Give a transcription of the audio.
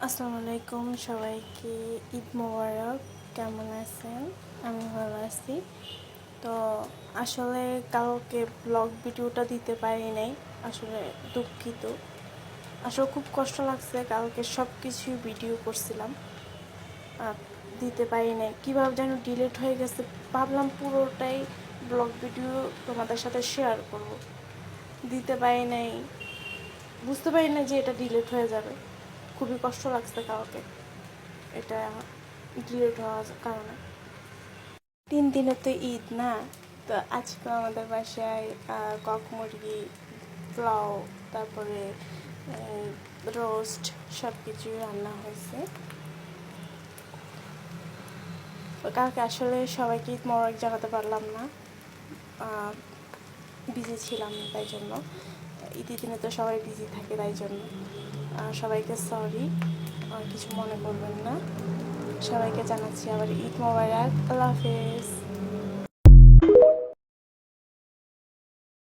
আসসালামু আলাইকুম সবাইকে, ঈদ মোবারক। কেমন আছেন? আমি ভালো আছি। তো আসলে কালকে ব্লগ ভিডিওটা দিতে পারি নাই, আসলে দুঃখিত। আসলে খুব কষ্ট লাগছে, কালকে সব কিছুই ভিডিও করছিলাম আর দিতে পারি নাই, কীভাবে যেন ডিলিট হয়ে গেছে। ভাবলাম পুরোটাই ব্লগ ভিডিও তোমাদের সাথে শেয়ার করব, দিতে পারি নাই, বুঝতে পারি না যে এটা ডিলিট হয়ে যাবে। খুবই কষ্ট লাগছে কালকে এটা ডিলিট হওয়ার কারণে। 3 দিনে তো ঈদ না, তো আজকে আমাদের বাসায় কক মুরগি, পোলাও, তারপরে রোস্ট সব কিছুই রান্না হয়েছে। কালকে আসলে সবাইকে ঈদ মোবারক জানাতে পারলাম না, বিজি ছিলাম তাই জন্য। ঈদের দিনে তো সবাই বিজি থাকে, তাই জন্য সবাইকে সরি, কিছু মনে করবেন না। সবাইকে জানাচ্ছি আবার ঈদ মোবারক। আল্লাহ হাফেজ।